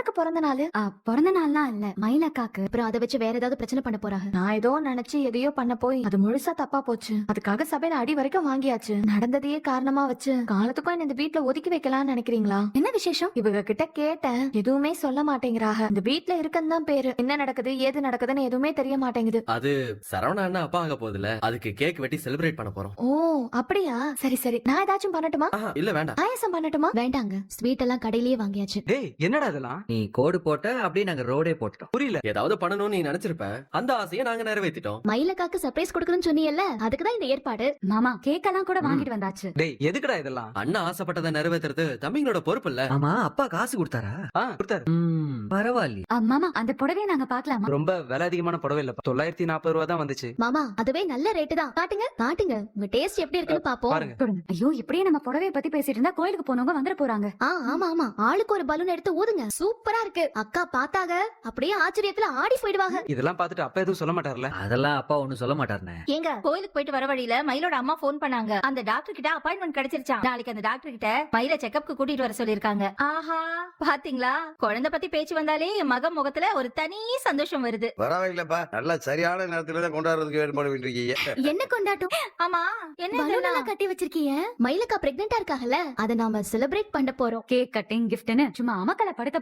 யாருக்கு பிறந்த நாள்? பிறந்த நாள்லாம் இல்ல, மயிலக்காக்கு. அப்புறம் அதை வச்சு வேற ஏதாவது பிரச்சனை பண்ண போறாங்க. நான் ஏதோ நினைச்சு எதையோ பண்ண போய் அது முழுசா தப்பா போச்சு. அதுக்காக சபையில அடி வரைக்கும் வாங்கியாச்சு. நடந்ததையே காரணமா வச்சு காலத்துக்கும் என்ன இந்த வீட்ல ஒதுக்கி வைக்கலாம்னு நினைக்கிறீங்களா? என்ன விசேஷம்? இவங்க கிட்ட கேட்டேன், எதுவுமே சொல்ல மாட்டேங்கிறாங்க. இந்த வீட்ல இருக்கன்னு தான் பேரு, என்ன நடக்குது ஏது நடக்குதுன்னு எதுவுமே தெரிய மாட்டேங்குது. அது சரவணா அண்ணா அப்பா ஆக போகுதுல, அதுக்கு கேக் வெட்டி செலிப்ரேட் பண்ண போறோம். ஓ அப்படியா? சரி சரி, நான் ஏதாச்சும் பண்ணட்டுமா? இல்ல வேண்டாம். பாயசம் பண்ணட்டுமா? வேண்டாங்க, ஸ்வீட் எல்லாம் கடையிலேயே வாங்கியாச்சு. டேய் என்னடா இதெல்லாம்? நீ கோடு போட்ட அப்படியே நாங்க ரோடே போட்டோம். புரியல. ஏதாவது பண்ணணும்னு நீ நினைச்சிருப்ப, அந்த ஆசையை நாங்க நிறைவேத்திட்டோம். மயிலக்காக்கு சர்ப்ரைஸ் கொடுக்கணும்னு சொன்னீங்கல்ல, அதுக்குதான் இந்த ஏற்பாடு. மாமா கேக் எல்லாம் கூட வாங்கிட்டு வந்தாச்சு. டேய் எதுக்குடா இதெல்லாம்? அண்ணா ஆசைப்பட்டதை நிறைவேற்றுறது தம்பிங்களோட பொறுப்பு இல்ல. ஆமா, அப்பா காசு கொடுத்தாரா? கொடுத்தாரு. பரவாயில்ல. மாமா அந்த புடவையை நாங்க பாக்கலாமா? ரொம்ப விலை அதிகமான புடவை இல்ல, 940 ரூபா தான் வந்துச்சு. மாமா அதுவே நல்ல ரேட்டு தான். காட்டுங்க காட்டுங்க, உங்க டேஸ்ட் எப்படி இருக்குன்னு பாப்போம். பாருங்க. ஐயோ, இப்படியே நம்ம புடவைய பத்தி பேசிட்டு இருந்தா கோயிலுக்கு போனவங்க வந்துட போறாங்க. ஆமா ஆமா, ஆளுக்கு ஒரு பலூன் எடுத்து ஊதுங்க. சூப்பரா இருக்கு. அக்கா பார்த்தாங்க அப்படியே ஆச்சரியத்துல ஆடி போயிடுவாங்க. இதெல்லாம் பார்த்துட்டு அப்பா எதுவும் சொல்ல மாட்டார்ல? அதெல்லாம் அப்பா ஒண்ணும் சொல்ல மாட்டாருனே. ஏங்க, கோயிலுக்கு போயிட்டு வர வழியில மயிலோட அம்மா போன் பண்ணாங்க. அந்த டாக்டர் கிட்ட அப்பாயின்மெண்ட் கிடைச்சிருச்சாம். நாளைக்கு அந்த டாக்டர் கிட்ட மயில செக்கப்க்கு கூட்டிட்டு வர சொல்லிருக்காங்க. ஆஹா, பாத்தீங்களா, குழந்தை பத்தி பேச்சு வந்தாலே என் மகன் முகத்துல ஒரு தனி சந்தோஷம் வருது. பரவாயில்லப்பா, நல்லா சரியான நேரத்துல தான் கொண்டாடுறதுக்கு ஏற்பாடு பண்ணிருக்கீங்க. என்ன கொண்டாட்டம்? ஆமா, என்ன பலூன் இதெல்லாம்? எல்லாம் கட்டி வச்சிருக்கீங்க. மயிலக்கா பிரெக்னெண்டா இருக்காங்கல்ல, அத நாம செலிப்ரேட் பண்ண போறோம். கேக் கட்டிங் கிஃப்ட்னு சும்மா அமக்கல படுத்த